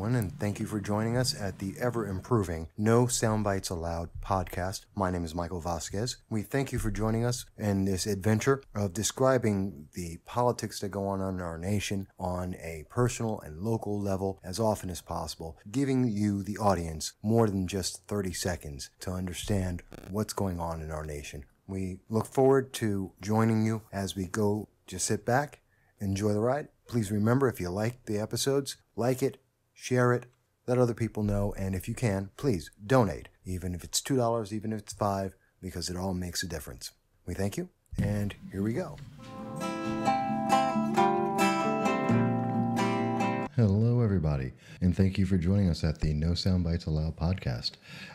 everyone, and thank you for joining us at the ever-improving No Soundbites Allowed podcast. My name is Michael Vasquez. We thank you for joining us in this adventure of describing the politics that go on in our nation on a personal and local level as often as possible, giving you, the audience, more than just 30 seconds to understand what's going on in our nation. We look forward to joining you as we go. Just sit back, enjoy the ride. Please remember, if you like the episodes, like it, share it, let other people know, and if you can, please donate, even if it's $2, even if it's $5, because it all makes a difference. We thank you, and here we go. Hello, everybody, and thank you for joining us at the No Soundbites Allowed podcast.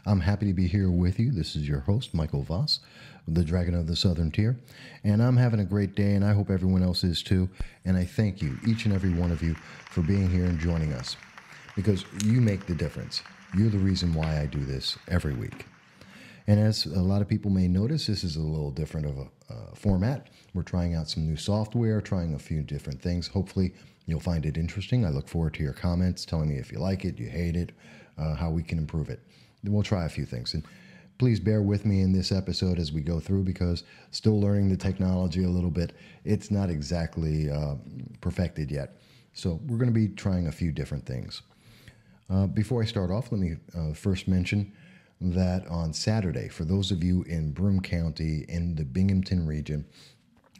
I'm happy to be here with you. This is your host, Michael Voss, the Dragon of the Southern Tier, and I'm having a great day, and I hope everyone else is too, and I thank you, each and every one of you, for being here and joining us, because you make the difference. You're the reason why I do this every week. And as a lot of people may notice, this is a little different of a format. We're trying out some new software, trying a few different things. Hopefully, you'll find it interesting. I look forward to your comments, telling me if you like it, you hate it, how we can improve it. Then we'll try a few things. And please bear with me in this episode as we go through, because still learning the technology a little bit. It's not exactly perfected yet. So we're going to be trying a few different things. Before I start off, let me first mention that on Saturday, for those of you in Broome County in the Binghmton region,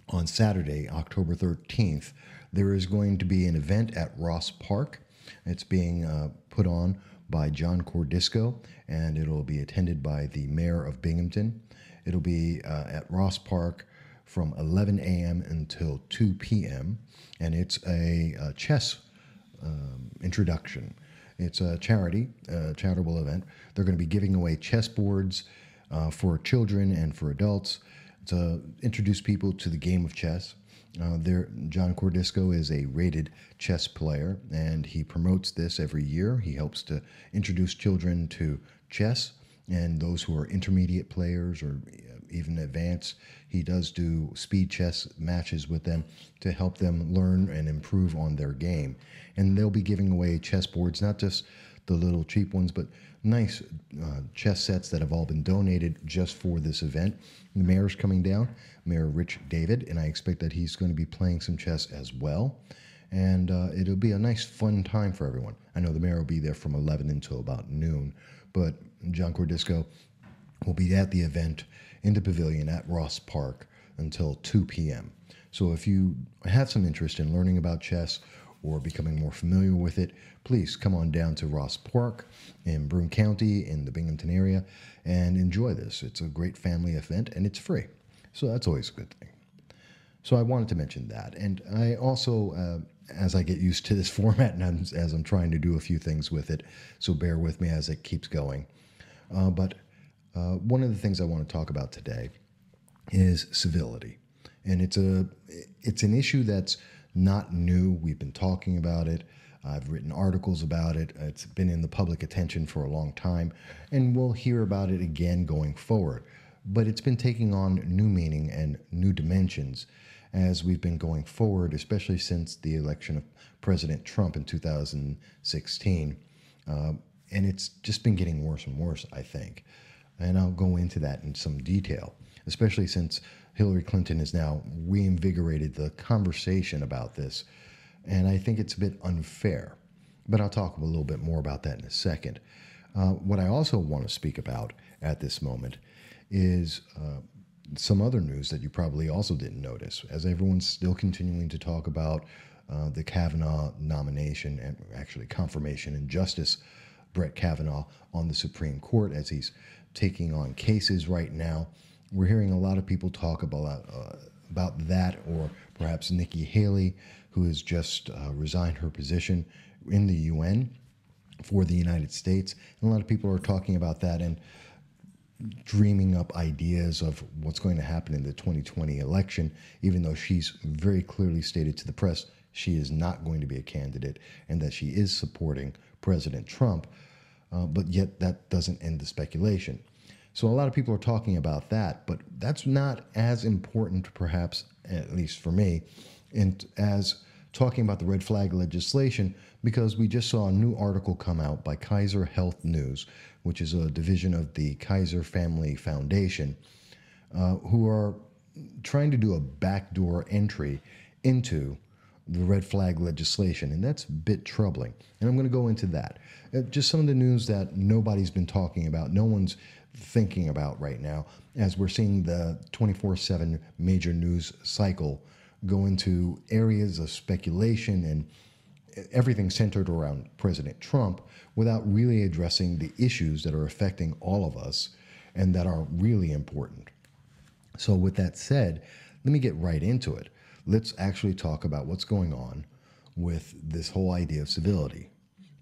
on Saturday, October 13th, there is going to be an event at Ross Park. It's being put on by John Cordisco, and it'll be attended by the mayor of Binghmton. It'll be at Ross Park from 11 a.m. until 2 p.m., and it's a chess introduction. It's a charitable event. They're going to be giving away chessboards for children and for adults to introduce people to the game of chess. John Cordisco is a rated chess player, and he promotes this every year. He helps to introduce children to chess, and those who are intermediate players or even advanced. He does do speed chess matches with them to help them learn and improve on their game. And they'll be giving away chessboards, not just the little cheap ones, but nice chess sets that have all been donated just for this event. The mayor's coming down, Mayor Rich David, and I expect that he's going to be playing some chess as well. And it'll be a nice, fun time for everyone. I know the mayor will be there from 11 until about noon, but John Cordisco will be at the event in the pavilion at Ross Park until 2 p.m. So if you have some interest in learning about chess or becoming more familiar with it, please come on down to Ross Park in Broome County in the Binghmton area and enjoy this. It's a great family event, and it's free. So that's always a good thing. So I wanted to mention that. And I also, as I get used to this format and as I'm trying to do a few things with it, so bear with me as it keeps going. But one of the things I want to talk about today is civility. And it's an issue that's not new. We've been talking about it. I've written articles about it. It's been in the public attention for a long time, and we'll hear about it again going forward. But it's been taking on new meaning and new dimensions as we've been going forward, especially since the election of President Trump in 2016. And it's just been getting worse and worse, I think. And I'll go into that in some detail, especially since Hillary Clinton has now reinvigorated the conversation about this. And I think it's a bit unfair. But I'll talk a little bit more about that in a second. What I also want to speak about at this moment is some other news that you probably also didn't notice, as everyone's still continuing to talk about the Kavanaugh nomination and actually confirmation and Justice Brett Kavanaugh on the Supreme Court as he's taking on cases right now. We're hearing a lot of people talk about that, or perhaps Nikki Haley, who has just resigned her position in the UN for the United States. And a lot of people are talking about that and dreaming up ideas of what's going to happen in the 2020 election, even though she's very clearly stated to the press she is not going to be a candidate and that she is supporting President Trump. But yet that doesn't end the speculation. So a lot of people are talking about that, but that's not as important, perhaps, at least for me, as talking about the red flag legislation because we just saw a new article come out by Kaiser Health News, which is a division of the Kaiser Family Foundation, who are trying to do a backdoor entry into the red flag legislation, and that's a bit troubling. And I'm going to go into that. Just some of the news that nobody's been talking about, no one's thinking about right now, as we're seeing the 24/7 major news cycle go into areas of speculation and everything centered around President Trump without really addressing the issues that are affecting all of us and that are really important. So with that said, let me get right into it. Let's actually talk about what's going on with this whole idea of civility,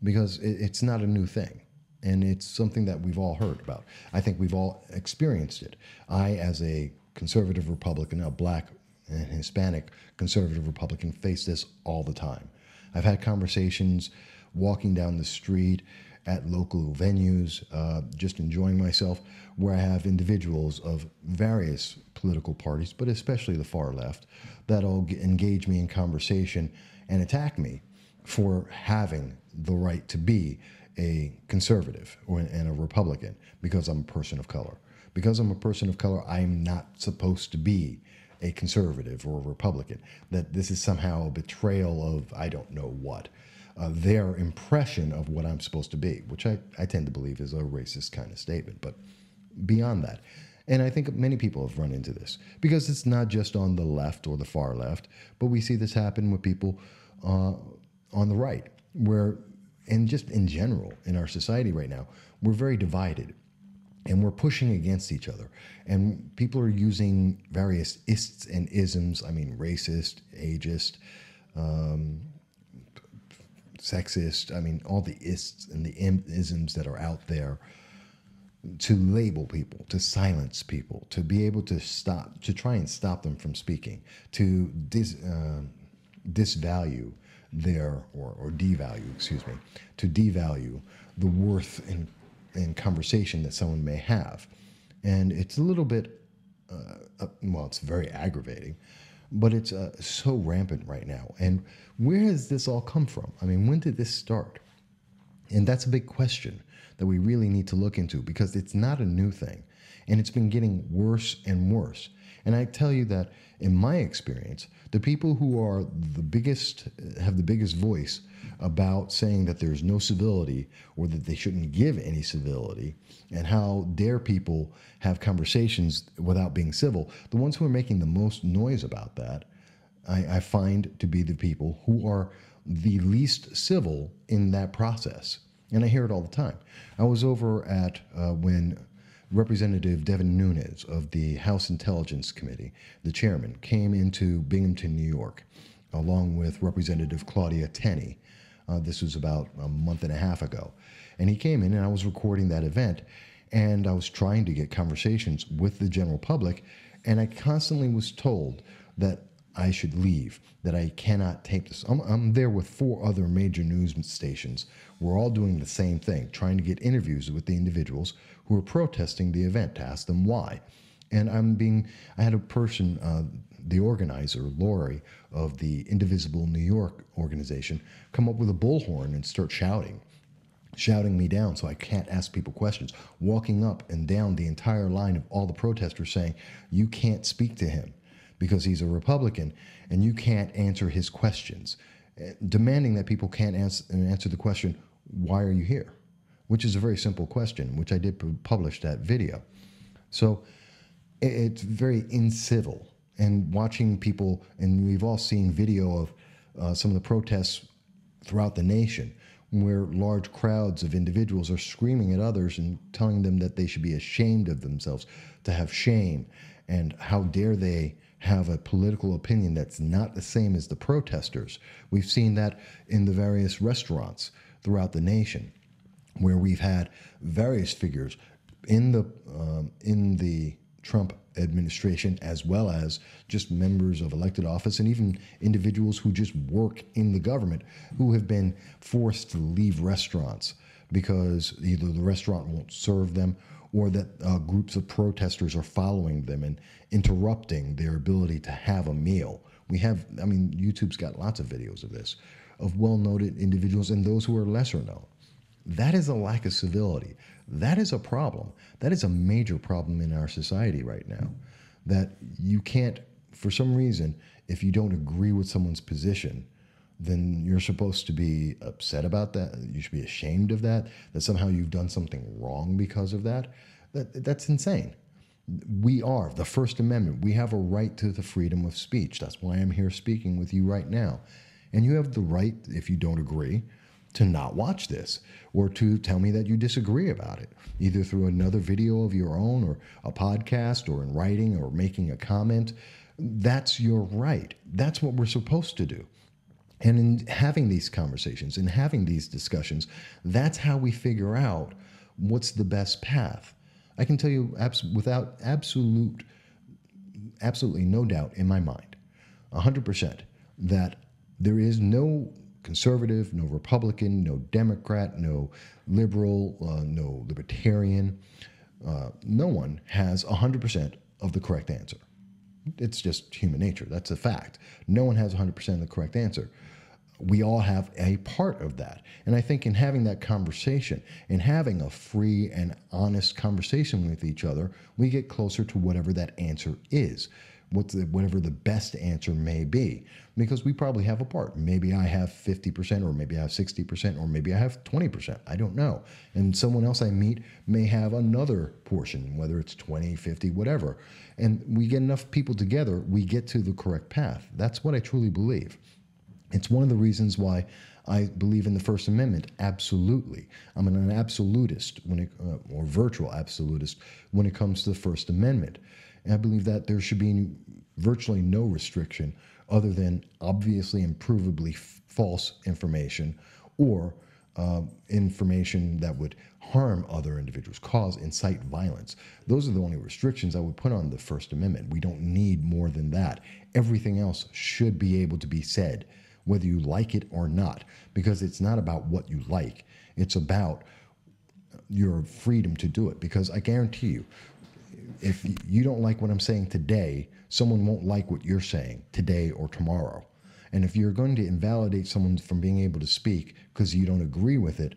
because it's not a new thing, and it's something that we've all heard about. I think we've all experienced it. I, as a conservative Republican, a black and Hispanic conservative Republican, face this all the time. I've had conversations walking down the street at local venues, just enjoying myself, where I have individuals of various political parties, but especially the far left, that'll engage me in conversation and attack me for having the right to be a conservative and a Republican because I'm a person of color. Because I'm a person of color, I'm not supposed to be a conservative or a Republican, that this is somehow a betrayal of I don't know what. Their impression of what I'm supposed to be, which I tend to believe is a racist kind of statement, but beyond that. And I think many people have run into this because it's not just on the left or the far left, but we see this happen with people on the right, where, and just in general in our society right now, we're very divided and we're pushing against each other. And people are using various ists and isms, I mean, racist, ageist, sexist, I mean, all the ists and the isms that are out there to label people, to silence people, to be able to stop, to try and stop them from speaking, to disvalue their, or devalue, excuse me, to devalue the worth in conversation that someone may have. And it's a little bit, well, it's very aggravating, but it's so rampant right now. And where has this all come from? I mean, when did this start? And that's a big question that we really need to look into, because it's not a new thing, and it's been getting worse and worse. And I tell you that in my experience, the people who are the biggest, have the biggest voice about saying that there's no civility or that they shouldn't give any civility, and how dare people have conversations without being civil, the ones who are making the most noise about that, I find to be the people who are the least civil in that process. And I hear it all the time. I was over at when Representative Devin Nunes of the House Intelligence Committee, the chairman, came into Binghmton, New York, along with Representative Claudia Tenney. This was about a month and a half ago. And he came in, and I was recording that event, and I was trying to get conversations with the general public, and I constantly was told that I should leave, that I cannot tape this. I'm there with 4 other major news stations. We're all doing the same thing, trying to get interviews with the individuals who are protesting the event to ask them why. And I had a person, the organizer, Lori, of the Indivisible New York organization, come up with a bullhorn and start shouting me down so I can't ask people questions, walking up and down the entire line of all the protesters saying, you can't speak to him because he's a Republican, and you can't answer his questions, demanding that people can't answer the question, why are you here? Which is a very simple question, which I did publish that video. So it's very incivil. And watching people, and we've all seen video of some of the protests throughout the nation, where large crowds of individuals are screaming at others and telling them that they should be ashamed of themselves, to have shame, and how dare they have a political opinion that's not the same as the protesters. We've seen that in the various restaurants throughout the nation, where we've had various figures in the Trump administration, as well as just members of elected office and even individuals who just work in the government, who have been forced to leave restaurants because either the restaurant won't serve them, or that groups of protesters are following them and interrupting their ability to have a meal YouTube's got lots of videos of this, of well-noted individuals and those who are lesser known. That is a lack of civility. That is a problem. That is a major problem in our society right now. That you can't, for some reason, if you don't agree with someone's position, then you're supposed to be upset about that. You should be ashamed of that, that somehow you've done something wrong because of that. That's insane. We are, the First Amendment, we have a right to the freedom of speech. That's why I'm here speaking with you right now. And you have the right, if you don't agree, to not watch this or to tell me that you disagree about it, either through another video of your own or a podcast or in writing or making a comment. That's your right. That's what we're supposed to do. And in having these conversations and having these discussions, that's how we figure out what's the best path. I can tell you without absolutely no doubt in my mind, 100%, that there is no conservative, no Republican, no Democrat, no liberal, no libertarian. No one has 100% of the correct answer. It's just human nature. That's a fact. No one has 100% of the correct answer. We all have a part of that. And I think in having that conversation and having a free and honest conversation with each other, we get closer to whatever that answer is, whatever the best answer may be, because we probably have a part. Maybe I have 50%, or maybe I have 60%, or maybe I have 20%. I don't know. And someone else I meet may have another portion, whether it's 20, 50, whatever. And we get enough people together, we get to the correct path. That's what I truly believe. It's one of the reasons why I believe in the First Amendment. Absolutely. I'm an absolutist, or virtual absolutist, when it comes to the First Amendment. And I believe that there should be virtually no restriction other than obviously and provably false information, or information that would harm other individuals, incite violence. Those are the only restrictions I would put on the First Amendment. We don't need more than that. Everything else should be able to be said, whether you like it or not, because it's not about what you like. It's about your freedom to do it. Because I guarantee you, if you don't like what I'm saying today, someone won't like what you're saying today or tomorrow. And if you're going to invalidate someone from being able to speak because you don't agree with it,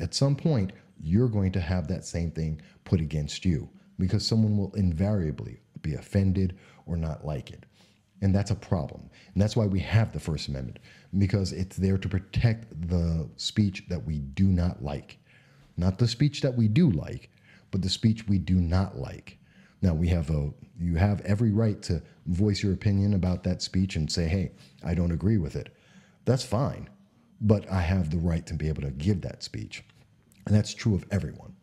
at some point, you're going to have that same thing put against you, because someone will invariably be offended or not like it. And that's a problem. And that's why we have the First Amendment, because it's there to protect the speech that we do not like. Not the speech that we do like, but the speech we do not like. Now, you have every right to voice your opinion about that speech and say, hey, I don't agree with it. That's fine. But I have the right to be able to give that speech. And that's true of everyone.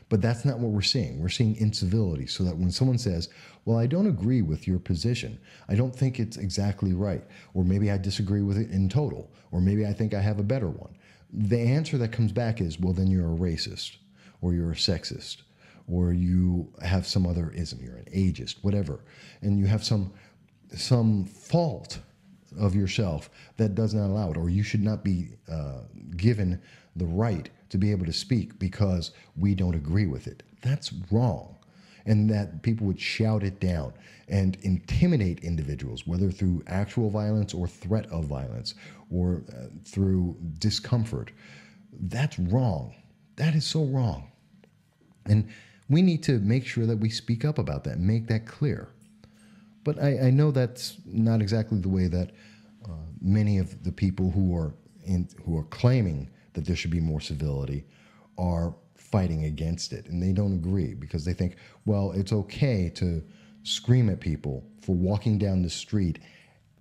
But that's not what we're seeing. We're seeing incivility, so that when someone says, well, I don't agree with your position, I don't think it's exactly right, or maybe I disagree with it in total, or maybe I think I have a better one, the answer that comes back is, well, then you're a racist, or you're a sexist, or you have some other ism, you're an ageist, whatever, and you have some fault of yourself that does not allow it, or you should not be given the right to be able to speak because we don't agree with it. That's wrong. And that people would shout it down and intimidate individuals, whether through actual violence or threat of violence, or through discomfort. That's wrong. That is so wrong. And we need to make sure that we speak up about that and make that clear. But I know that's not exactly the way that many of the people who are claiming that there should be more civility are fighting against it. And they don't agree, because they think, well, it's okay to scream at people for walking down the street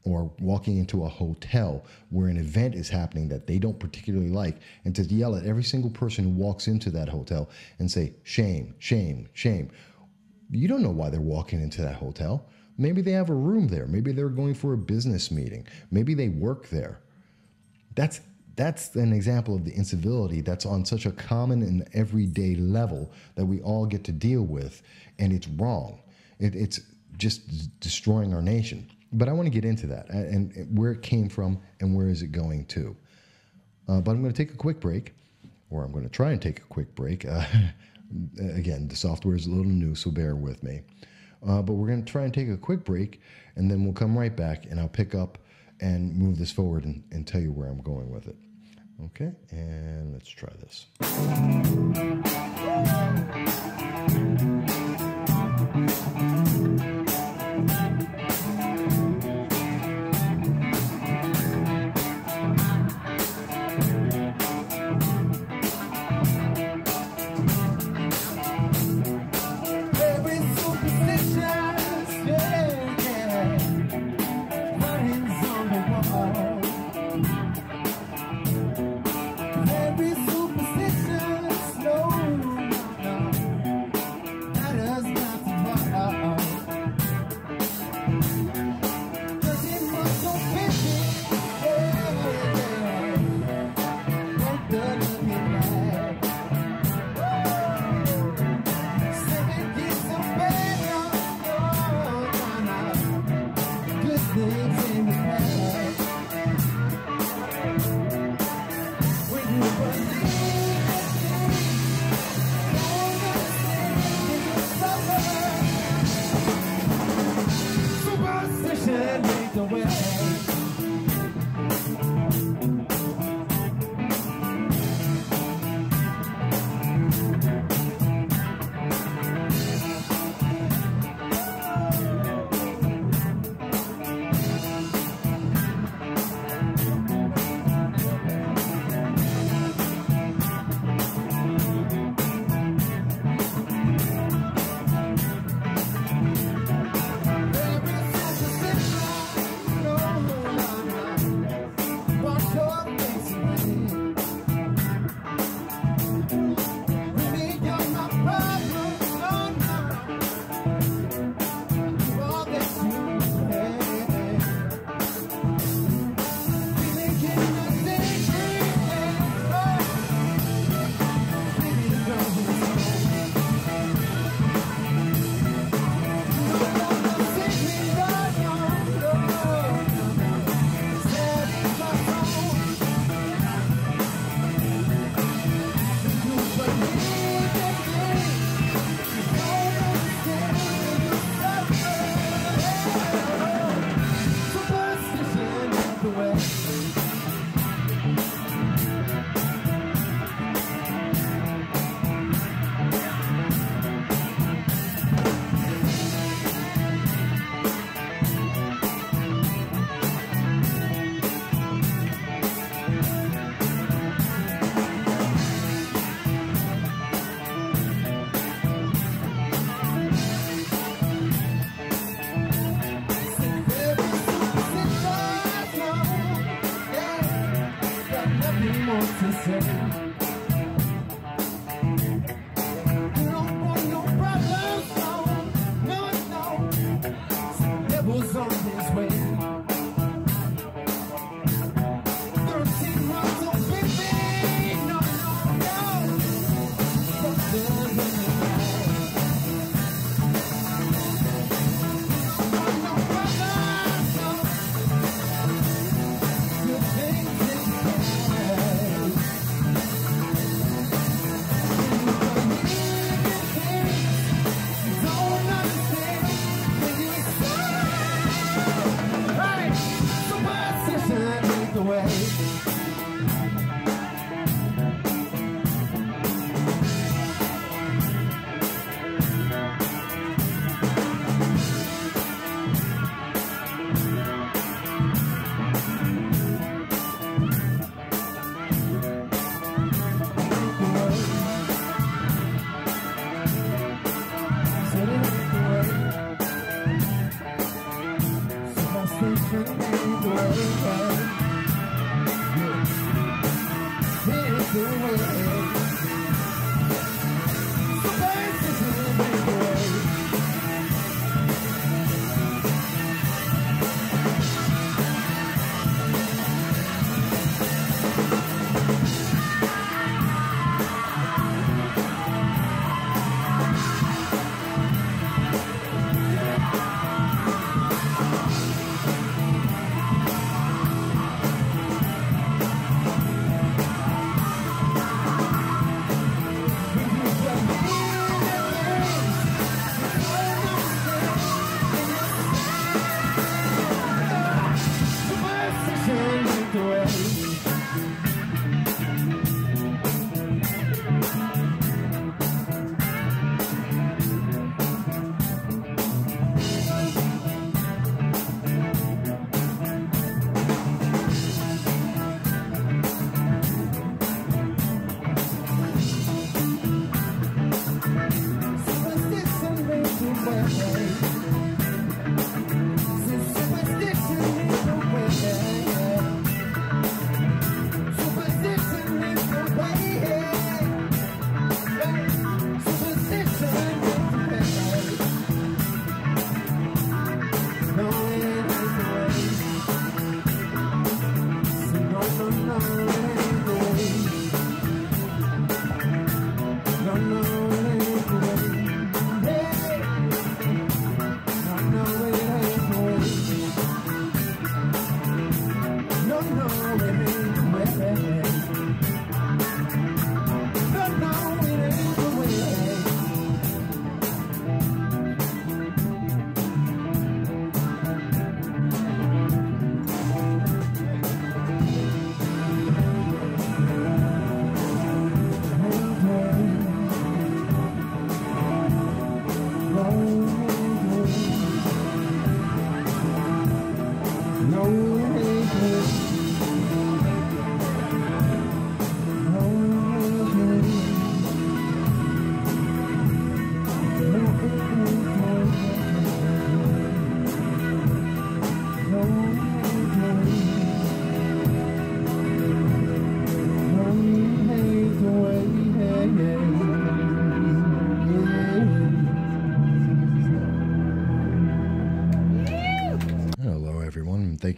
or walking into a hotel where an event is happening that they don't particularly like, and to yell at every single person who walks into that hotel and say, shame, shame, shame. You don't know why they're walking into that hotel. Maybe they have a room there. Maybe they're going for a business meeting. Maybe they work there. That's an example of the incivility that's on such a common and everyday level that we all get to deal with, and it's wrong. It's just destroying our nation. But I want to get into that and where it came from and where is it going to. But I'm going to take a quick break, or I'm going to try and take a quick break. Again, the software is a little new, so bear with me. But we're going to try and take a quick break, and then we'll come right back, and I'll pick up and move this forward and tell you where I'm going with it. Okay, and let's try this.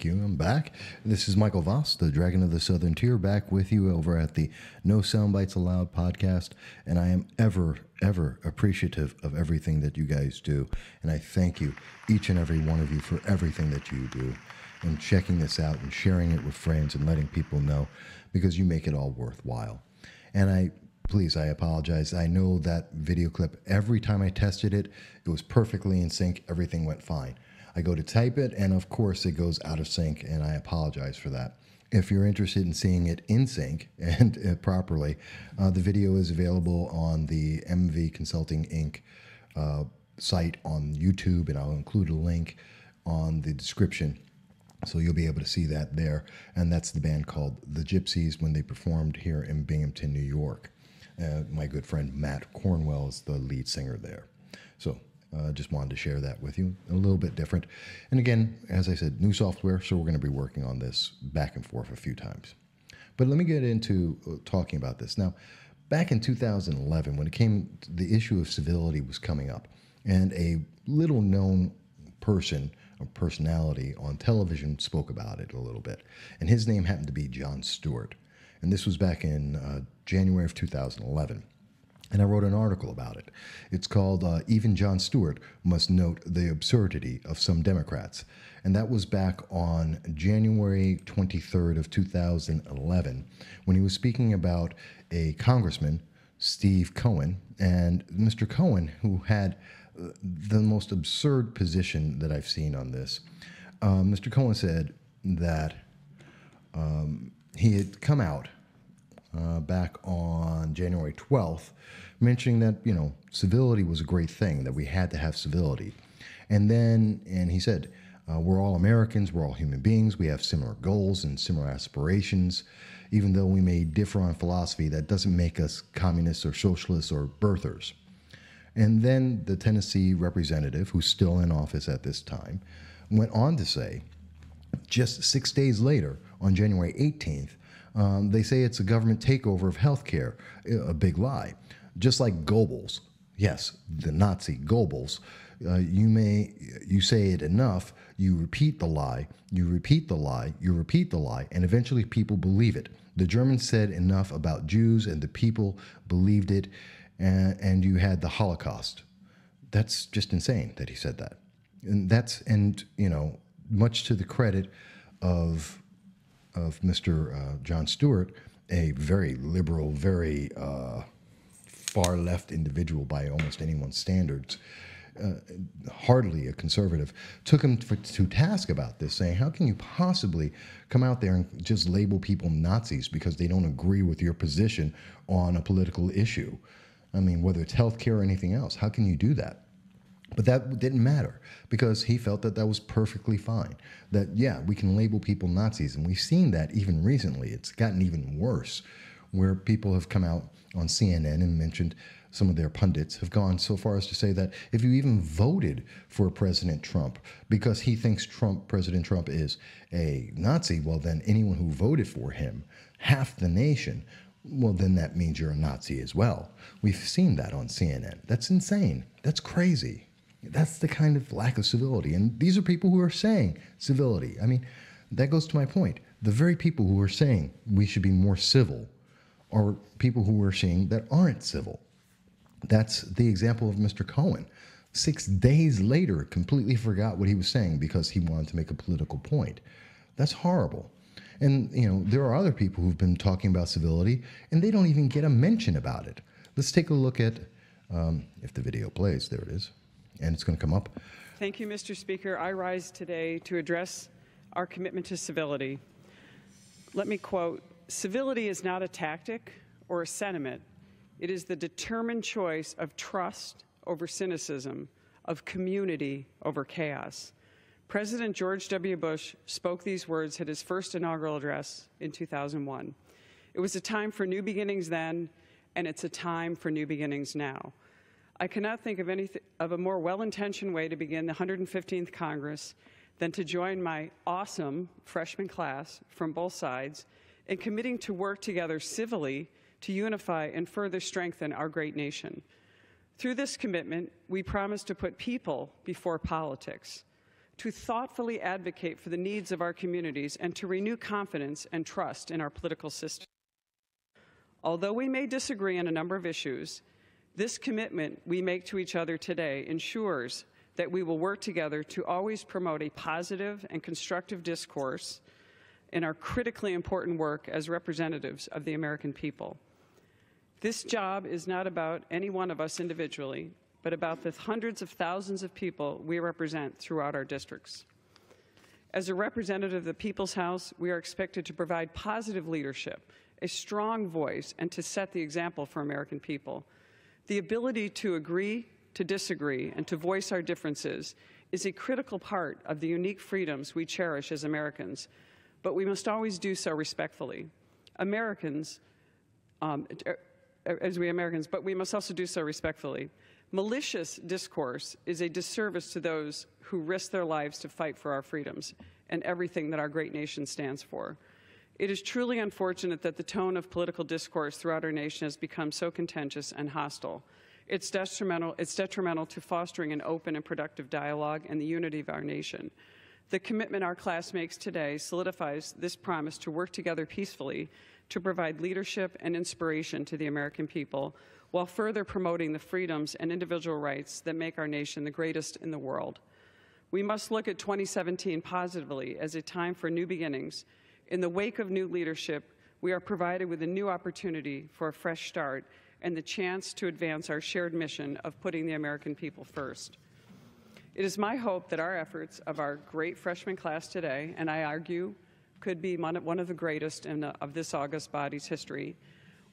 Thank you. I'm back. This is Michael Voss, the Dragon of the Southern Tier, back with you over at the No Soundbites Allowed podcast. And I am ever appreciative of everything that you guys do. And I thank you, each and every one of you, for everything that you do and checking this out and sharing it with friends and letting people know, because you make it all worthwhile. And I apologize. I know that video clip, every time I tested it, it was perfectly in sync. Everything went fine. I go to type it, and of course it goes out of sync, and I apologize for that. If you're interested in seeing it in sync and properly, the video is available on the MV Consulting Inc. Site on YouTube, and I'll include a link on the description, so you'll be able to see that there. And that's the band called The Gypsies when they performed here in Binghmton, New York. My good friend Matt Cornwell is the lead singer there. So just wanted to share that with you. A little bit different. And again, as I said, new software, so we're going to be working on this back and forth a few times. But let me get into talking about this. Now, back in 2011, when it came to the issue of civility was coming up, and a little-known person or personality on television spoke about it a little bit. And his name happened to be Jon Stewart. And this was back in January of 2011. And I wrote an article about it. It's called Even Jon Stewart Must Note the Absurdity of Some Democrats. And that was back on January 23rd of 2011, when he was speaking about a congressman, Steve Cohen. And Mr. Cohen, who had the most absurd position that I've seen on this. Mr. Cohen said that he had come out back on January 12th, mentioning that, civility was a great thing, that we had to have civility. And he said, we're all Americans, we're all human beings, we have similar goals and similar aspirations. Even though we may differ on philosophy, that doesn't make us communists or socialists or birthers. And then the Tennessee representative, who's still in office at this time, went on to say, just 6 days later, on January 18th, they say it's a government takeover of healthcare, a big lie. Just like Goebbels, yes, the Nazi Goebbels, you say it enough, you repeat the lie, you repeat the lie, you repeat the lie, and eventually people believe it. The Germans said enough about Jews, and the people believed it, and you had the Holocaust. That's just insane that he said that. And much to the credit of Mr. Jon Stewart, a very liberal, very far left individual by almost anyone's standards, hardly a conservative, took him to task about this, saying, how can you possibly come out there and just label people Nazis because they don't agree with your position on a political issue? I mean, whether it's healthcare or anything else, how can you do that? But that didn't matter, because he felt that that was perfectly fine. That, yeah, we can label people Nazis, and we've seen that even recently. It's gotten even worse, where people have come out on CNN and mentioned, some of their pundits have gone so far as to say that if you even voted for President Trump because he thinks President Trump is a Nazi, well, then anyone who voted for him, half the nation, well, then that means you're a Nazi as well. We've seen that on CNN. That's insane. That's crazy. That's the kind of lack of civility. And these are people who are saying civility. I mean, that goes to my point. The very people who are saying we should be more civil are people who are saying that aren't civil. That's the example of Mr. Cohen. 6 days later, completely forgot what he was saying because he wanted to make a political point. That's horrible. And, there are other people who've been talking about civility, and they don't even get a mention about it. Let's take a look at, if the video plays, there it is, and it's going to come up. Thank you, Mr. Speaker. I rise today to address our commitment to civility. Let me quote, "Civility is not a tactic or a sentiment. It is the determined choice of trust over cynicism, of community over chaos." President George W. Bush spoke these words at his first inaugural address in 2001. It was a time for new beginnings then, and it's a time for new beginnings now. I cannot think of a more well-intentioned way to begin the 115th Congress than to join my awesome freshman class from both sides in committing to work together civilly to unify and further strengthen our great nation. Through this commitment, we promise to put people before politics, to thoughtfully advocate for the needs of our communities, and to renew confidence and trust in our political system. Although we may disagree on a number of issues, this commitment we make to each other today ensures that we will work together to always promote a positive and constructive discourse in our critically important work as representatives of the American people. This job is not about any one of us individually, but about the hundreds of thousands of people we represent throughout our districts. As a representative of the People's House, we are expected to provide positive leadership, a strong voice, and to set the example for American people. The ability to agree, to disagree, and to voice our differences is a critical part of the unique freedoms we cherish as Americans, but we must always do so respectfully. But we must also do so respectfully. Malicious discourse is a disservice to those who risk their lives to fight for our freedoms and everything that our great nation stands for. It is truly unfortunate that the tone of political discourse throughout our nation has become so contentious and hostile. It's detrimental to fostering an open and productive dialogue and the unity of our nation. The commitment our class makes today solidifies this promise to work together peacefully to provide leadership and inspiration to the American people, while further promoting the freedoms and individual rights that make our nation the greatest in the world. We must look at 2017 positively as a time for new beginnings. In the wake of new leadership, we are provided with a new opportunity for a fresh start and the chance to advance our shared mission of putting the American people first. It is my hope that our efforts of our great freshman class today, and I argue could be one of the greatest of this august body's history,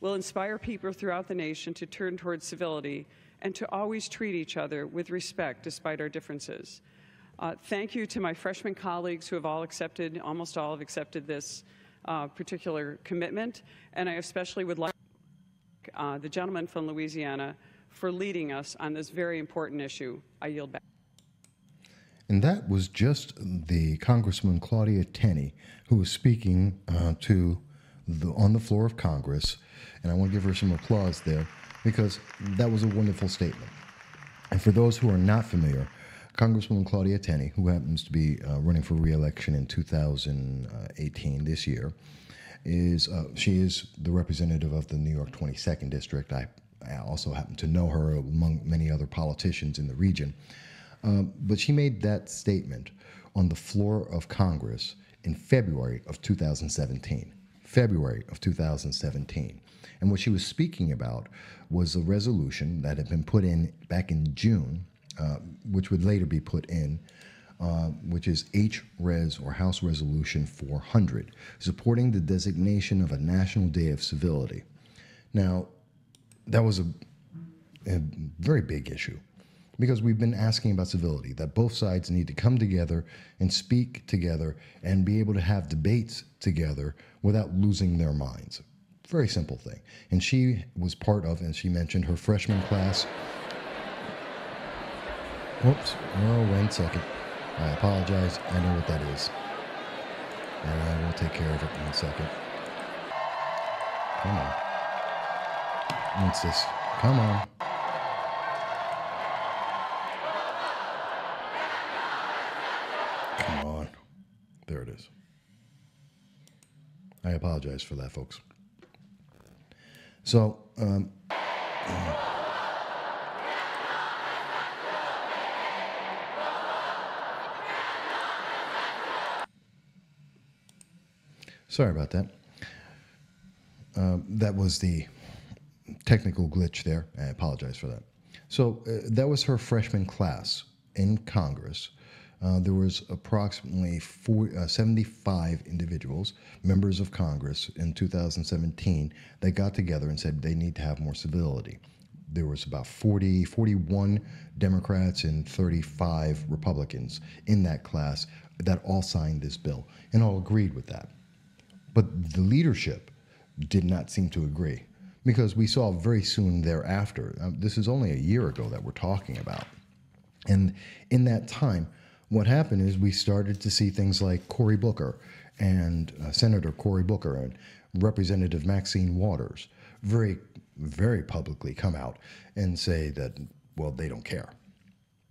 will inspire people throughout the nation to turn towards civility and to always treat each other with respect despite our differences. Thank you to my freshman colleagues who have almost all have accepted this particular commitment, and I especially would like to thank the gentleman from Louisiana for leading us on this very important issue. I yield back. And that was just the Congresswoman Claudia Tenney, who was speaking on the floor of Congress. And I want to give her some applause there, because that was a wonderful statement. And for those who are not familiar, Congresswoman Claudia Tenney, who happens to be running for re-election in 2018, this year, she is the representative of the New York 22nd District. I also happen to know her among many other politicians in the region. But she made that statement on the floor of Congress in February of 2017. February of 2017. And what she was speaking about was a resolution that had been put in back in June, which would later be put in, which is HRES, or House Resolution 400, supporting the designation of a National Day of Civility. Now, that was a very big issue, because we've been asking about civility, that both sides need to come together and speak together and be able to have debates together without losing their minds. Very simple thing. And she was part of, and she mentioned her freshman class. Oops, oh, 1 second. I apologize, I know what that is. And I will take care of it in a second. Come on. What's this? Come on. Come on. There it is. I apologize for that, folks. So, sorry about that. That was the technical glitch there. I apologize for that. So that was her freshman class in Congress. There was approximately 75 individuals, members of Congress in 2017, that got together and said they need to have more civility. There was about 41 Democrats and 35 Republicans in that class that all signed this bill and all agreed with that. But the leadership did not seem to agree, because we saw very soon thereafter, this is only a year ago that we're talking about. And in that time, what happened is we started to see things like Cory Booker and Senator Cory Booker and Representative Maxine Waters very, very publicly come out and say that, well, they don't care.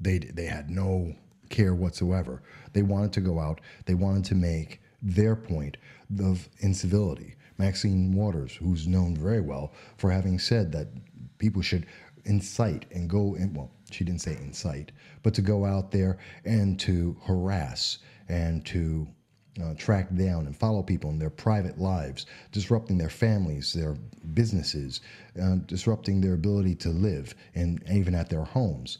They had no care whatsoever. They wanted to go out. They wanted to make their point of incivility. Maxine Waters, who's known very well for having said that people should incite and go in, well, she didn't say incite, but to go out there and to harass and to track down and follow people in their private lives, disrupting their families, their businesses, disrupting their ability to live, and even at their homes.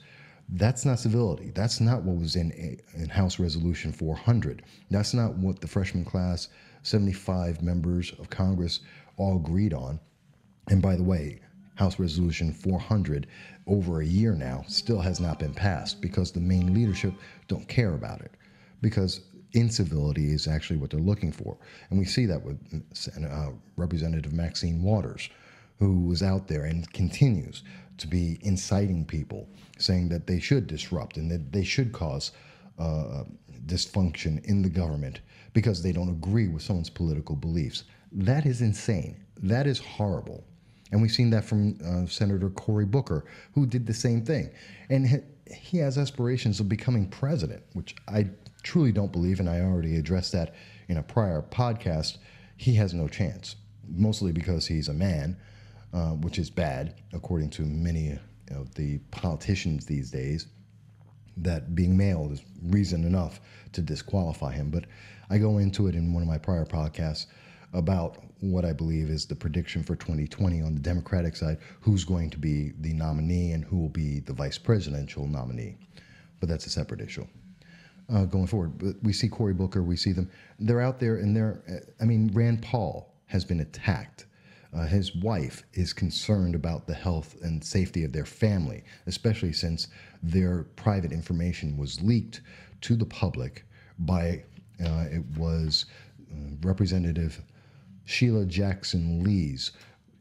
That's not civility. That's not what was in House Resolution 400. That's not what the freshman class, 75 members of Congress, all agreed on. And by the way, House Resolution 400, over a year now, still has not been passed because the main leadership don't care about it, because incivility is actually what they're looking for. And we see that with Representative Maxine Waters, who was out there and continues to be inciting people, saying that they should disrupt and that they should cause dysfunction in the government because they don't agree with someone's political beliefs. That is insane. That is horrible. And we've seen that from Senator Cory Booker, who did the same thing. And he has aspirations of becoming president, which I truly don't believe, and I already addressed that in a prior podcast. He has no chance, mostly because he's a man, which is bad, according to many of the politicians these days, that being male is reason enough to disqualify him. But I go into it in one of my prior podcasts about what I believe is the prediction for 2020 on the Democratic side, who's going to be the nominee and who will be the vice presidential nominee. But that's a separate issue. Going forward, but we see Cory Booker, we see them. They're out there and Rand Paul has been attacked. His wife is concerned about the health and safety of their family, especially since their private information was leaked to the public by, it was Representative Sheila Jackson Lee's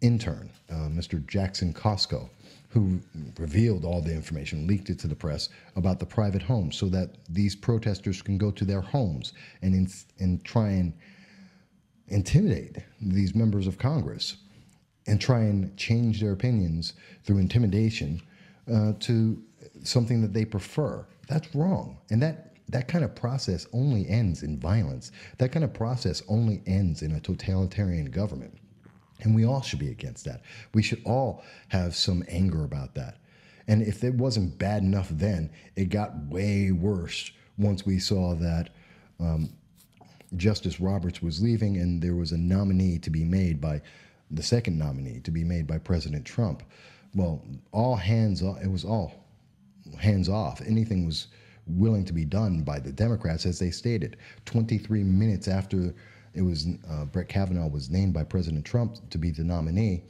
intern, Mr. Jackson Costco, who revealed all the information, leaked it to the press about the private homes so that these protesters can go to their homes and try and intimidate these members of Congress and try and change their opinions through intimidation to something that they prefer. That's wrong. And that kind of process only ends in violence. That kind of process only ends in a totalitarian government. And we all should be against that. We should all have some anger about that. And if it wasn't bad enough then, it got way worse once we saw that Justice Roberts was leaving and there was a nominee to be made by, the second nominee to be made by President Trump. Well, all hands off, it was all hands off. Anything was willing to be done by the Democrats, as they stated. 23 minutes after it was Brett Kavanaugh was named by President Trump to be the nominee,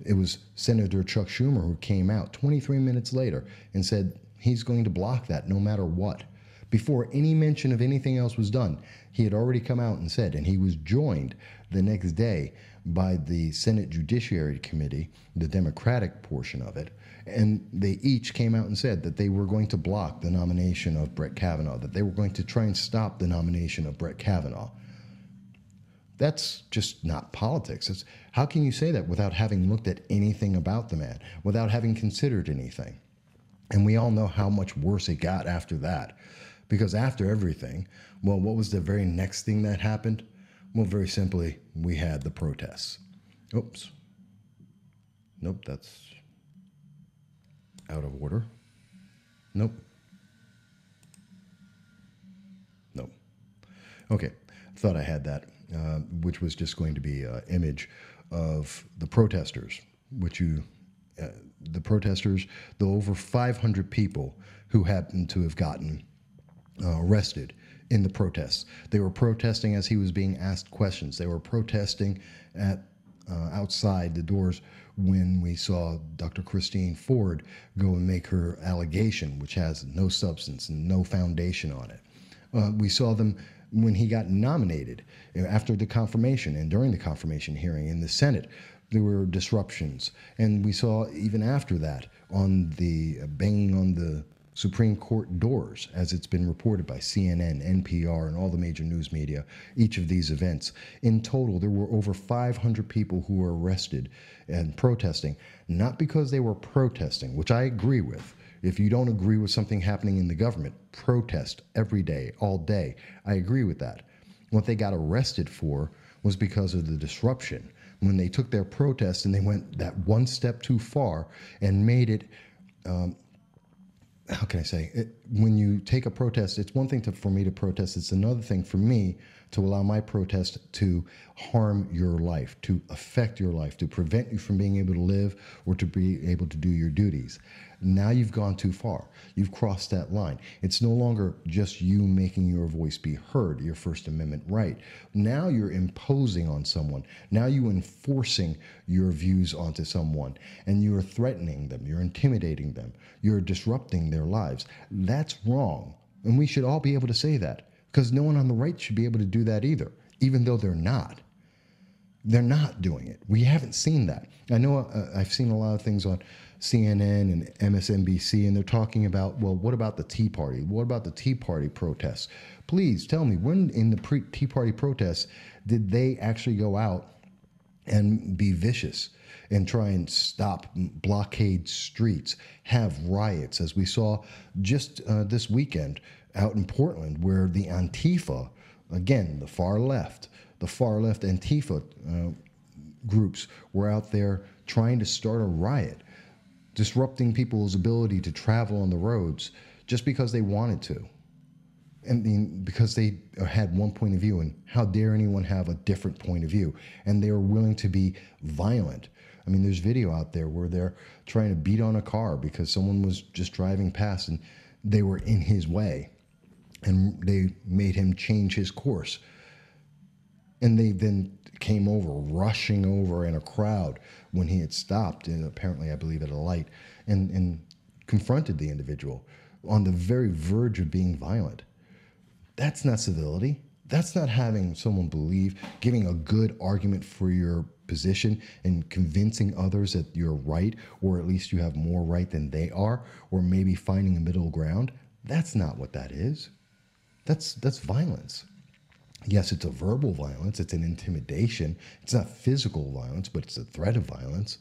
it was Senator Chuck Schumer who came out 23 minutes later and said he's going to block that no matter what. Before any mention of anything else was done, he had already come out and said, and he was joined the next day by the Senate Judiciary Committee, the Democratic portion of it, and they each came out and said that they were going to block the nomination of Brett Kavanaugh, that they were going to try and stop the nomination of Brett Kavanaugh. That's just not politics. How can you say that without having looked at anything about the man, without having considered anything? And we all know how much worse it got after that. Because after everything, well, what was the very next thing that happened? Well, very simply, we had the protests. Oops. Nope, that's out of order. Nope. Nope. Okay, thought I had that, which was just going to be an image of the protesters, the protesters, the over 500 people who happened to have gotten arrested in the protests. They were protesting as he was being asked questions. They were protesting at outside the doors when we saw Dr. Christine Ford go and make her allegation, which has no substance and no foundation on it. We saw them when he got nominated after the confirmation and during the confirmation hearing in the Senate. There were disruptions. And we saw even after that on the banging on the Supreme Court doors, as it's been reported by CNN, NPR, and all the major news media, each of these events. In total, there were over 500 people who were arrested and protesting, not because they were protesting, which I agree with. If you don't agree with something happening in the government, protest every day, all day. I agree with that. What they got arrested for was because of the disruption. When they took their protest and they went that one step too far and made it, how can I say it? When you take a protest, it's one thing for me to protest. It's another thing for me to allow my protest to harm your life, to affect your life, to prevent you from being able to live or to be able to do your duties. Now you've gone too far. You've crossed that line. It's no longer just you making your voice be heard, your First Amendment right. Now you're imposing on someone. Now you're enforcing your views onto someone, and you're threatening them. You're intimidating them. You're disrupting their lives. That's wrong. And we should all be able to say that, because no one on the right should be able to do that either, even though they're not. They're not doing it. We haven't seen that. I know I've seen a lot of things on CNN and MSNBC, and they're talking about, well, what about the Tea Party? What about the Tea Party protests? Please tell me, when in the Tea Party protests did they actually go out and be vicious and try and stop, blockade streets, have riots, as we saw just this weekend out in Portland, where the Antifa, again, the far left Antifa groups were out there trying to start a riot, disrupting people's ability to travel on the roads just because they wanted to. And because they had one point of view, and how dare anyone have a different point of view? And they were willing to be violent. I mean, there's video out there where they're trying to beat on a car because someone was just driving past and they were in his way, and they made him change his course. And they then came over, rushing over in a crowd when he had stopped, and apparently, I believe, at a light, and confronted the individual on the very verge of being violent. That's not civility. That's not having someone believe, giving a good argument for your position and convincing others that you're right, or at least you have more right than they are, or maybe finding a middle ground. That's not what that is. That's violence. Yes, it's a verbal violence. It's an intimidation. It's not physical violence, but it's a threat of violence.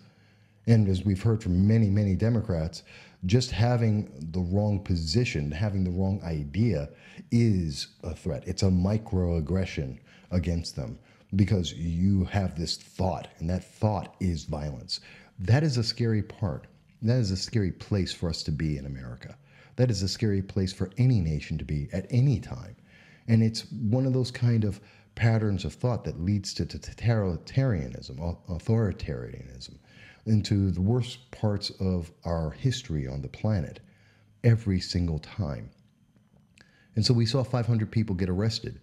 And as we've heard from many, many Democrats, just having the wrong position, having the wrong idea is a threat. It's a microaggression against them because you have this thought, and that thought is violence. That is a scary part. That is a scary place for us to be in America. That is a scary place for any nation to be at any time. And it's one of those kind of patterns of thought that leads to totalitarianism, authoritarianism, into the worst parts of our history on the planet every single time. And so we saw 500 people get arrested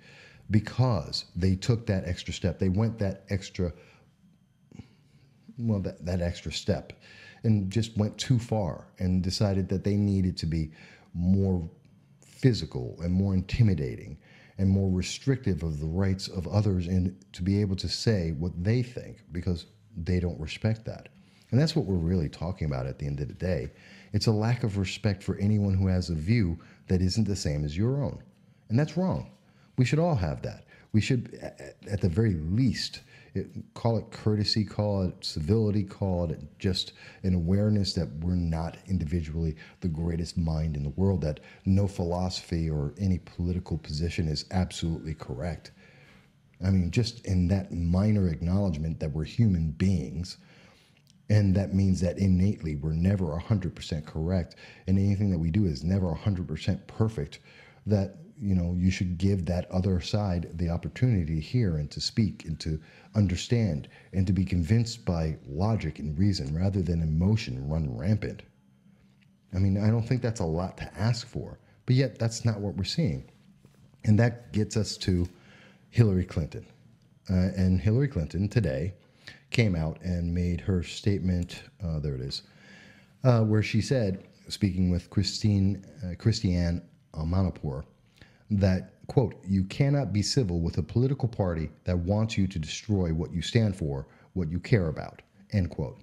because they took that extra step. They went that extra step and just went too far and decided that they needed to be more physical and more intimidating and more restrictive of the rights of others, and to be able to say what they think because they don't respect that. And that's what we're really talking about at the end of the day. It's a lack of respect for anyone who has a view that isn't the same as your own. And that's wrong. We should all have that. We should, at the very least, call it courtesy, call it civility, call it just an awareness that we're not individually the greatest mind in the world, that no philosophy or any political position is absolutely correct. I mean, just in that minor acknowledgement that we're human beings, and that means that innately we're never 100% correct, and anything that we do is never 100% perfect, that you should give that other side the opportunity to hear and to speak and to understand and to be convinced by logic and reason rather than emotion run rampant. I mean, I don't think that's a lot to ask for, but yet that's not what we're seeing. And that gets us to Hillary Clinton. And Hillary Clinton today came out and made her statement, there it is, where she said, speaking with Christiane Amanpour, that, quote, "You cannot be civil with a political party that wants you to destroy what you stand for, what you care about," end quote.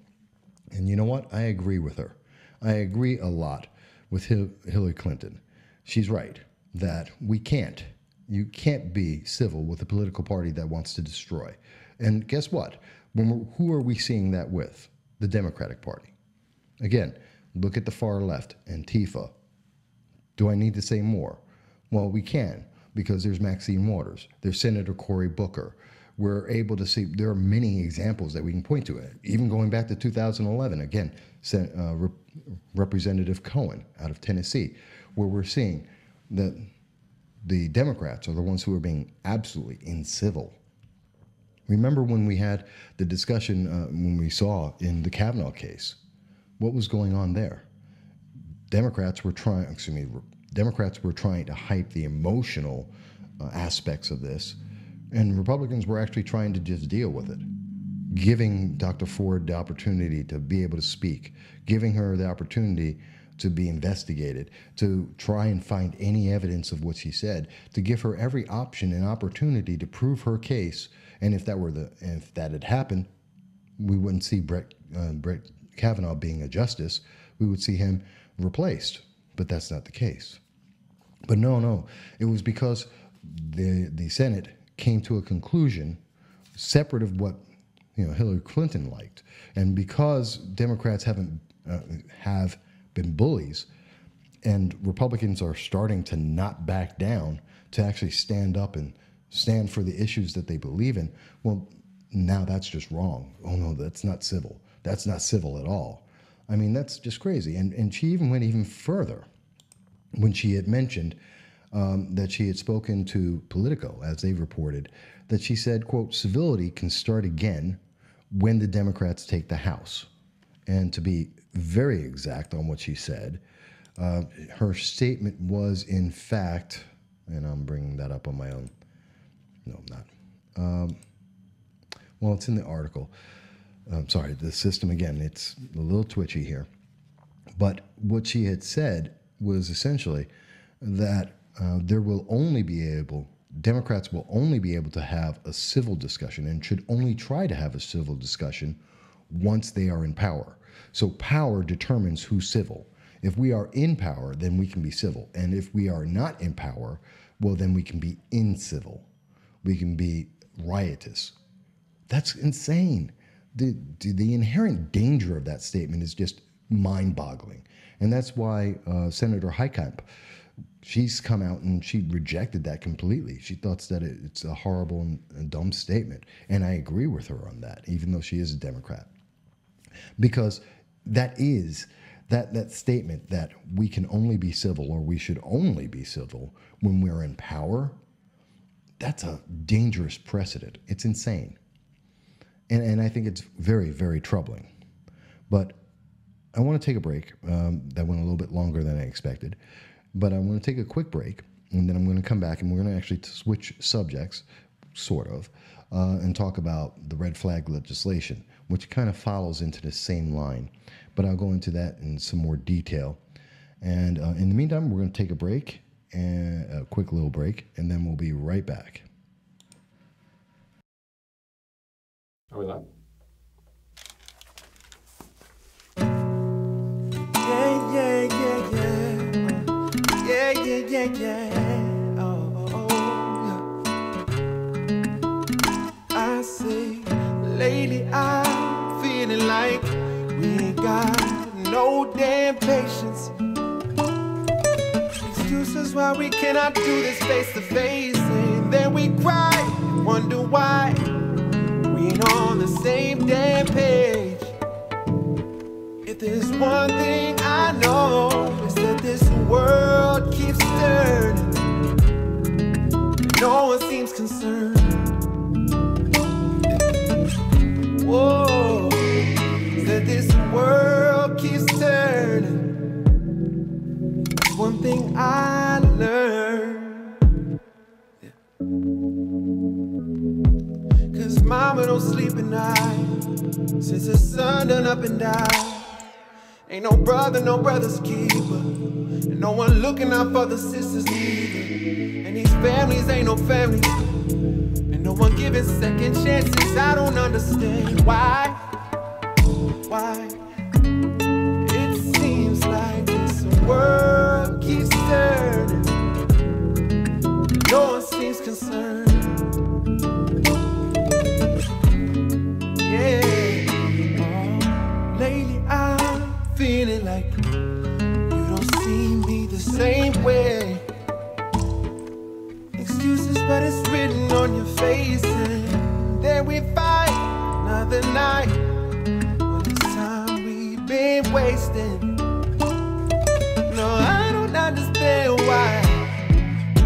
And you know what? I agree with her. I agree a lot with Hillary Clinton. She's right that you can't be civil with a political party that wants to destroy. And guess what? Who are we seeing that with? The Democratic Party. Again, Look at the far left, Antifa. Do I need to say more? Well, we can, because there's Maxine Waters, there's Senator Cory Booker. We're able to see, there are many examples that we can point to. Even going back to 2011, again, Representative Cohen out of Tennessee, where we're seeing that the Democrats are the ones who are being absolutely incivil. Remember when we had the discussion, when we saw in the Kavanaugh case, what was going on there? Democrats were trying to hype the emotional aspects of this, and Republicans were actually trying to just deal with it, giving Dr. Ford the opportunity to be able to speak, giving her the opportunity to be investigated, to try and find any evidence of what she said, to give her every option and opportunity to prove her case. And if that had happened, we wouldn't see Brett Kavanaugh being a justice. We would see him replaced. But that's not the case. But no, it was because the Senate came to a conclusion separate of what Hillary Clinton liked, and because Democrats have been bullies, and Republicans are starting to not back down, to actually stand up and stand for the issues that they believe in. Well, now that's just wrong. Oh no, that's not civil. That's not civil at all. I mean, that's just crazy. And she even went even further when she had mentioned that she had spoken to Politico, as they reported, that she said, quote, civility can start again when the Democrats take the House. And to be very exact on what she said, her statement was, in fact, and I'm bringing that up on my own. No, I'm not. Well, it's in the article. Sorry, the system, again, it's a little twitchy here. But what she had said was essentially that Democrats will only be able to have a civil discussion, and should only try to have a civil discussion once they are in power. So power determines who's civil. If we are in power, then we can be civil. And if we are not in power, well, then we can be incivil. We can be riotous. That's insane. The inherent danger of that statement is just mind-boggling. And that's why Senator Heitkamp, she's come out and she rejected that completely. She thought that it's a horrible and dumb statement. And I agree with her on that, even though she is a Democrat. Because that statement that we can only be civil, or we should only be civil when we're in power, that's a dangerous precedent. It's insane. And I think it's very, very troubling. But I want to take a break. That went a little bit longer than I expected. But I'm going to take a quick break, and then I'm going to come back, and we're going to actually switch subjects, sort of, and talk about the red flag legislation, which kind of follows into the same line. But I'll go into that in some more detail. And in the meantime, we're going to take a break, and a quick little break, and then we'll be right back. Are we live? Yeah. Oh, yeah. I say, lately I'm feeling like we ain't got no damn patience. Excuses why we cannot do this face to face, and then we cry and wonder why we ain't on the same damn page. If there's one thing I know, it's that this world keeps turning, and no one seems concerned. Whoa, it's that this world keeps turning. That's one thing I learned. Yeah. 'Cause mama don't sleep at night since the sun done up and died. Ain't no brother's keeper, and no one looking out for the sisters neither. And these families ain't no families, and no one giving second chances. I don't understand why it seems like this world keeps turning, no one seems concerned. Yeah, lately I'm feeling like wasting. No, I don't understand why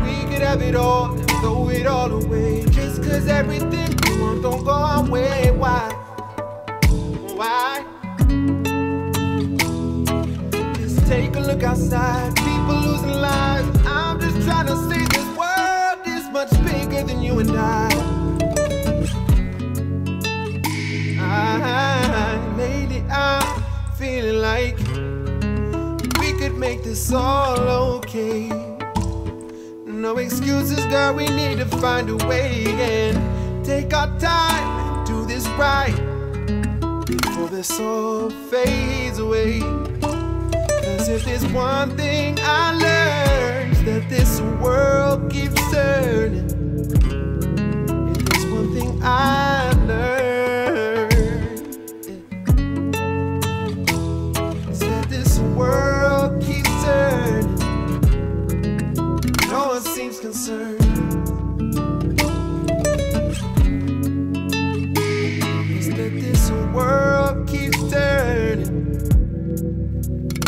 we could have it all and throw it all away. Just cause everything we want don't go our way. Why? Why? Just take a look outside, people losing lives. I'm just trying to see this world is much bigger than you and I. Lately I'm feeling like we could make this all okay. No excuses, girl, we need to find a way and take our time and do this right before this all fades away. Cause if there's one thing I learned, it's that this world keeps turning. If there's one thing I learned, it's that this world keeps turning. No one seems concerned. It's that this world keeps turning.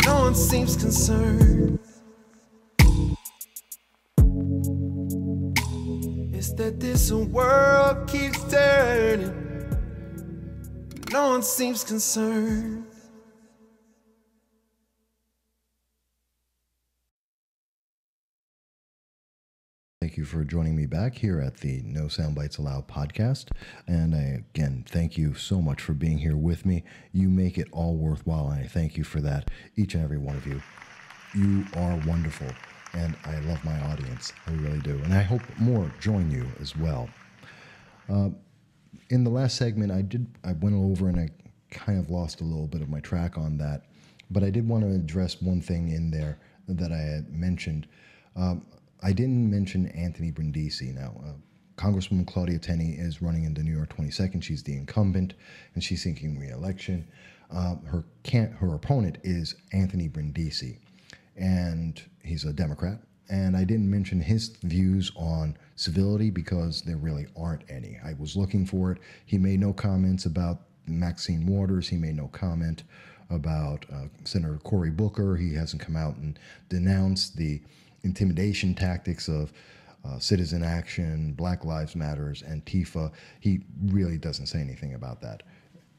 No one seems concerned. It's that this world keeps turning. No one seems concerned. Thank you for joining me back here at the No Soundbites Allowed podcast. And again, thank you so much for being here with me. You make it all worthwhile, and I thank you for that, each and every one of you. You are wonderful, and I love my audience. I really do. And I hope more join you as well. In the last segment, I went over and I kind of lost a little bit of my track on that, but I did want to address one thing in there that I had mentioned. I didn't mention Anthony Brindisi. Now, Congresswoman Claudia Tenney is running into New York 22nd. She's the incumbent, and she's seeking re-election. Her opponent is Anthony Brindisi, and he's a Democrat. And I didn't mention his views on civility because there really aren't any. I was looking for it. He made no comments about Maxine Waters. He made no comment about Senator Cory Booker. He hasn't come out and denounced the intimidation tactics of Citizen Action, Black Lives Matters, Antifa. He really doesn't say anything about that.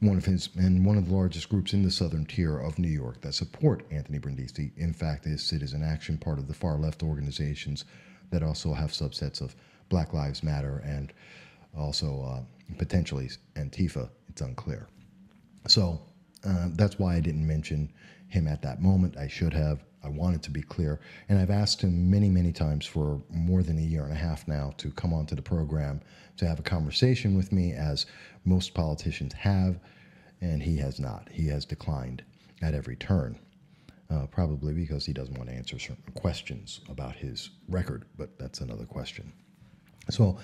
One of the largest groups in the southern tier of New York that support Anthony Brindisi, in fact, is Citizen Action, part of the far left organizations that also have subsets of Black Lives Matter and also potentially Antifa. It's unclear. So that's why I didn't mention him at that moment. I should have. I wanted to be clear. And I've asked him many, many times for more than a year and a half now to come onto the program to have a conversation with me, as most politicians have, and he has not. He has declined at every turn, probably because he doesn't want to answer certain questions about his record, but that's another question. So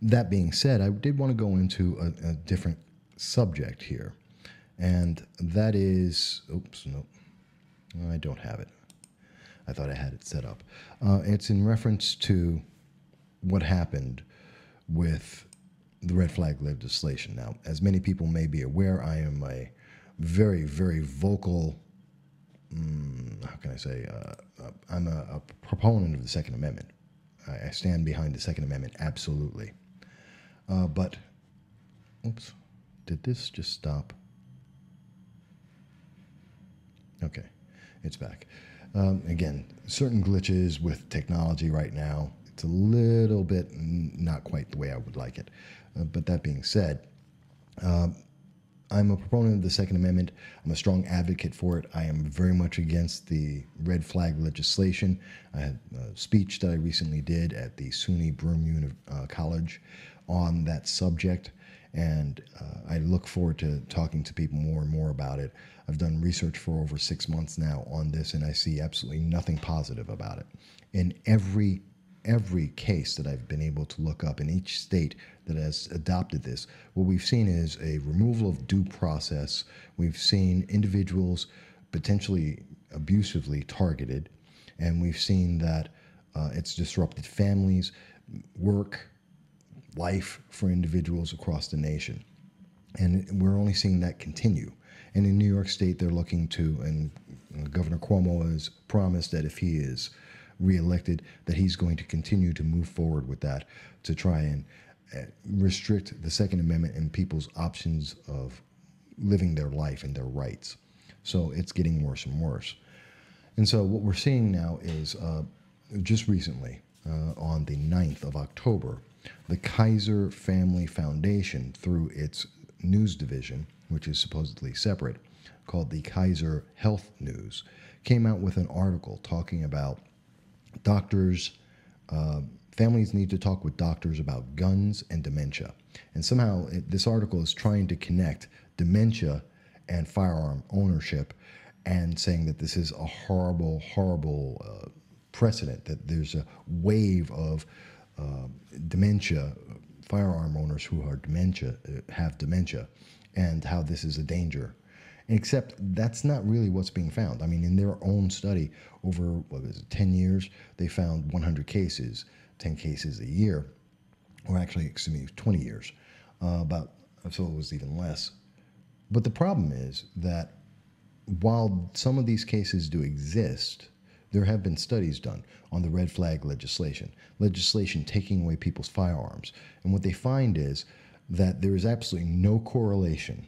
that being said, I did want to go into a different subject here, and that is, oops, no, I don't have it. I thought I had it set up. It's in reference to what happened with the red flag legislation. Now, as many people may be aware, I am a very, very vocal, how can I say, I'm a proponent of the Second Amendment. I stand behind the Second Amendment, absolutely. But, oops, did this just stop? Okay, it's back. Again, certain glitches with technology right now. It's a little bit not quite the way I would like it. But that being said, I'm a proponent of the Second Amendment. I'm a strong advocate for it. I am very much against the red flag legislation. I had a speech that I recently did at the SUNY Broome College on that subject, and I look forward to talking to people more and more about it. I've done research for over 6 months now on this, and I see absolutely nothing positive about it. In every case that I've been able to look up in each state that has adopted this, what we've seen is a removal of due process. We've seen individuals potentially abusively targeted, and we've seen that it's disrupted families, work, life for individuals across the nation. And we're only seeing that continue. And in New York State, they're looking to, and Governor Cuomo has promised that if he is reelected, that he's going to continue to move forward with that to try and restrict the Second Amendment and people's options of living their life and their rights. So it's getting worse and worse. And so what we're seeing now is just recently, on the 9th of October, the Kaiser Family Foundation, through its news division, which is supposedly separate, called the Kaiser Health News, came out with an article talking about doctors, families need to talk with doctors about guns and dementia. And somehow this article is trying to connect dementia and firearm ownership, and saying that this is a horrible, horrible precedent, that there's a wave of dementia, firearm owners who are have dementia, and how this is a danger. Except that's not really what's being found. I mean, in their own study, over 10 years, they found 100 cases, 10 cases a year, or actually, 20 years, so it was even less. But the problem is that while some of these cases do exist, there have been studies done on the red flag legislation taking away people's firearms. And what they find is that there is absolutely no correlation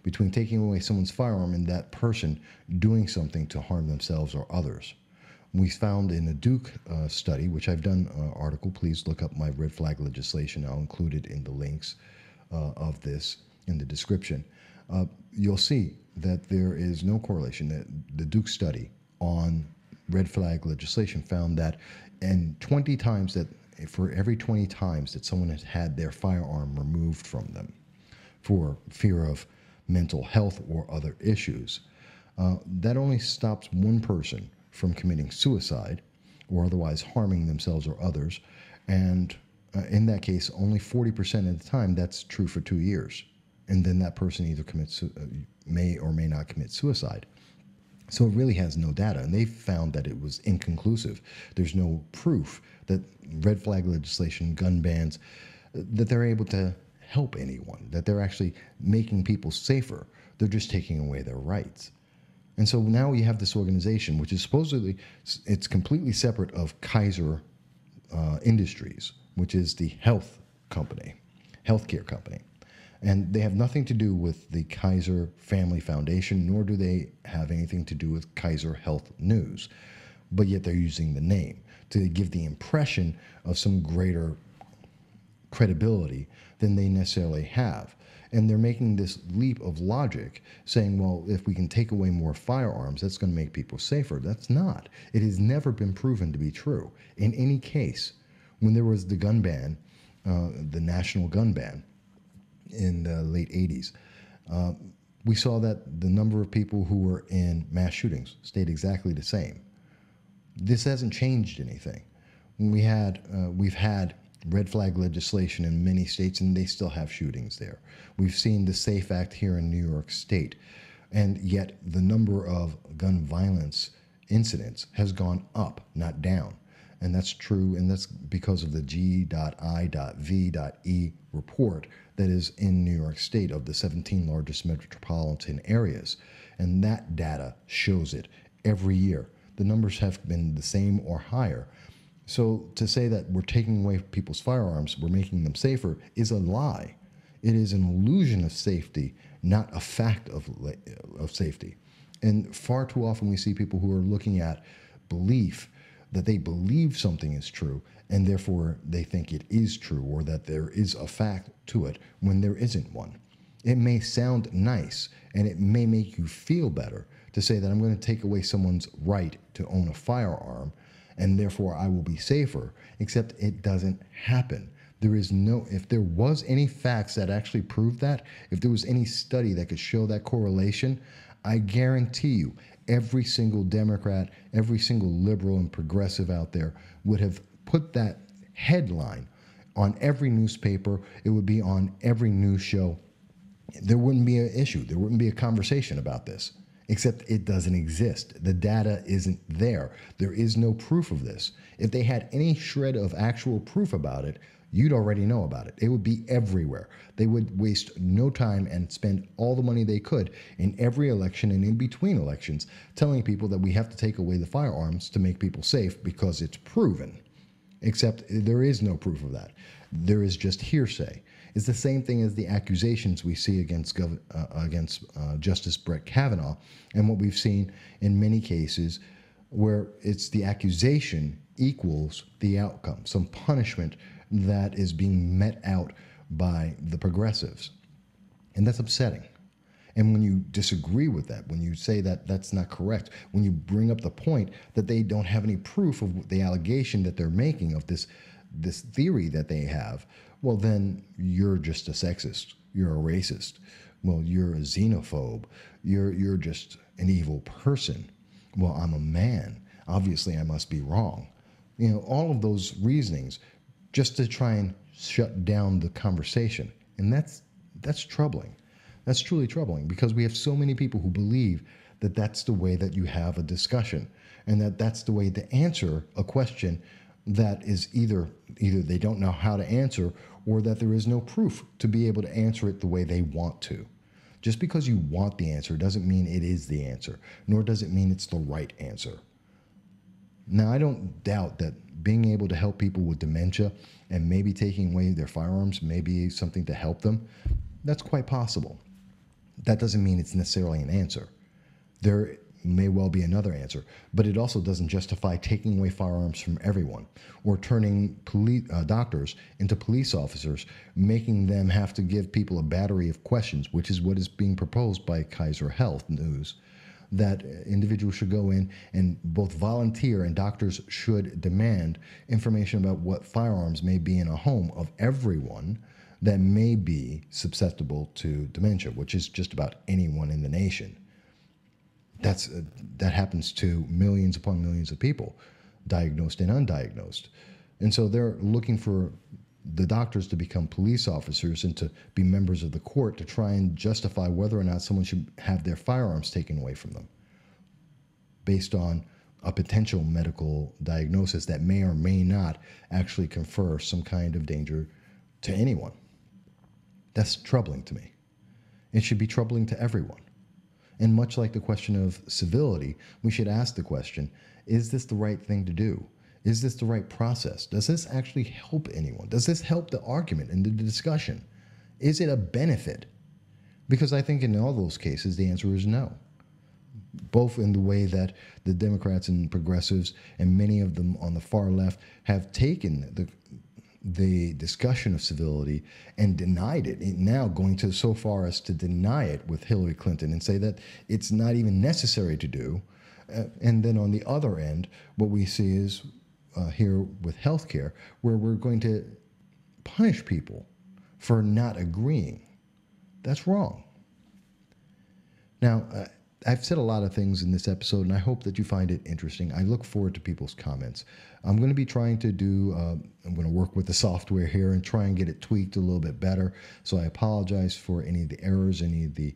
between taking away someone's firearm and that person doing something to harm themselves or others. We found in a Duke study, which I've done an article, please look up my red flag legislation. I'll include it in the links of this in the description. You'll see that there is no correlation. That the Duke study on red flag legislation found that for every 20 times that someone has had their firearm removed from them for fear of mental health or other issues, that only stops one person from committing suicide or otherwise harming themselves or others. And in that case, only 40% of the time that's true for 2 years. And then that person either may or may not commit suicide. So it really has no data. And they found that it was inconclusive. There's no proof that red flag legislation, gun bans, that they're able to help anyone, that they're actually making people safer. They're just taking away their rights. And so now you have this organization, which is supposedly, it's completely separate of Kaiser Industries, which is the healthcare company. And they have nothing to do with the Kaiser Family Foundation, nor do they have anything to do with Kaiser Health News. But yet they're using the name to give the impression of some greater credibility than they necessarily have. And they're making this leap of logic, saying, well, if we can take away more firearms, that's going to make people safer. That's not. It has never been proven to be true. In any case, when there was the gun ban, the national gun ban, in the late 80s, we saw that the number of people who were in mass shootings stayed exactly the same. This hasn't changed anything. We've had red flag legislation in many states, and they still have shootings there. We've seen the SAFE Act here in New York State, and yet the number of gun violence incidents has gone up, not down. And that's true, and that's because of the G.I.V.E report that is in New York State of the 17 largest metropolitan areas. And that data shows it every year. The numbers have been the same or higher. So to say that we're taking away people's firearms, we're making them safer, is a lie. It is an illusion of safety, not a fact of safety. And far too often we see people who are looking at belief, that they believe something is true, and therefore they think it is true, or that there is a fact to it when there isn't one. It may sound nice, and it may make you feel better to say that I'm going to take away someone's right to own a firearm, and therefore I will be safer, except it doesn't happen. There is no, if there was any facts that actually proved that, if there was any study that could show that correlation, I guarantee you every single Democrat, every single liberal and progressive out there would have put that headline on every newspaper. It would be on every news show. There wouldn't be an issue. There wouldn't be a conversation about this, except it doesn't exist. The data isn't there. There is no proof of this. If they had any shred of actual proof about it, you'd already know about it. It would be everywhere. They would waste no time and spend all the money they could in every election and in between elections telling people that we have to take away the firearms to make people safe because it's proven. Except there is no proof of that. There is just hearsay. It's the same thing as the accusations we see against Justice Brett Kavanaugh and what we've seen in many cases where it's the accusation equals the outcome, some punishment that is being met out by the progressives. And that's upsetting. And when you disagree with that, when you say that that's not correct, when you bring up the point that they don't have any proof of the allegation that they're making of this theory that they have, well, then you're just a sexist. You're a racist. Well, you're a xenophobe. You're just an evil person. Well, I'm a man. Obviously, I must be wrong. All of those reasonings just to try and shut down the conversation. And that's troubling. That's truly troubling because we have so many people who believe that that's the way that you have a discussion and that that's the way to answer a question that is either they don't know how to answer or that there is no proof to be able to answer it the way they want to. Just because you want the answer doesn't mean it is the answer, nor does it mean it's the right answer. Now, I don't doubt that being able to help people with dementia and maybe taking away their firearms may be something to help them. That's quite possible. That doesn't mean it's necessarily an answer. There may well be another answer, but it also doesn't justify taking away firearms from everyone or turning doctors into police officers, making them have to give people a battery of questions, which is what is being proposed by Kaiser Health News, that individuals should go in and both volunteer and doctors should demand information about what firearms may be in a home of everyone that may be susceptible to dementia, which is just about anyone in the nation. That happens to millions upon millions of people, diagnosed and undiagnosed. And so they're looking for the doctors to become police officers and to be members of the court to try and justify whether or not someone should have their firearms taken away from them based on a potential medical diagnosis that may or may not actually confer some kind of danger to anyone. That's troubling to me. It should be troubling to everyone. And much like the question of civility, we should ask the question, is this the right thing to do? Is this the right process? Does this actually help anyone? Does this help the argument and the discussion? Is it a benefit? Because I think in all those cases, the answer is no. Both in the way that the Democrats and progressives and many of them on the far left have taken the discussion of civility and denied it, now going to so far as to deny it with Hillary Clinton and say that it's not even necessary to do. And then on the other end, what we see is here with healthcare, where we're going to punish people for not agreeing. That's wrong. Now, I've said a lot of things in this episode, and I hope that you find it interesting. I look forward to people's comments. I'm going to be trying to I'm going to work with the software here and try and get it tweaked a little bit better. So I apologize for any of the errors, any of the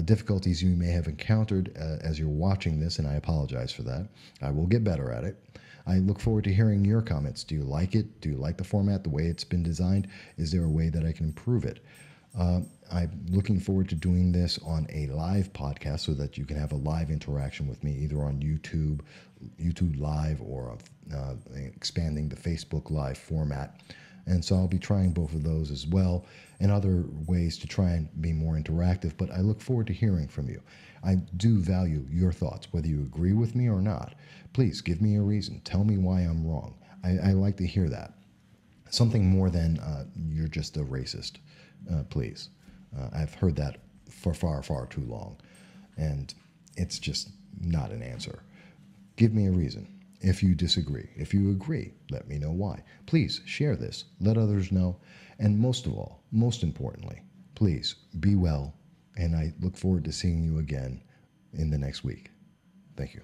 difficulties you may have encountered as you're watching this, and I apologize for that. I will get better at it. I look forward to hearing your comments. Do you like it? Do you like the format, the way it's been designed? Is there a way that I can improve it? I'm looking forward to doing this on a live podcast so that you can have a live interaction with me, either on YouTube Live, or expanding the Facebook Live format. And so I'll be trying both of those as well, and other ways to try and be more interactive. But I look forward to hearing from you. I do value your thoughts, whether you agree with me or not. Please give me a reason. Tell me why I'm wrong. I like to hear that. Something more than you're just a racist, please. I've heard that for far, far too long, and it's just not an answer. Give me a reason. If you disagree, if you agree, let me know why. Please share this. Let others know. And most of all, most importantly, please be well. And I look forward to seeing you again in the next week. Thank you.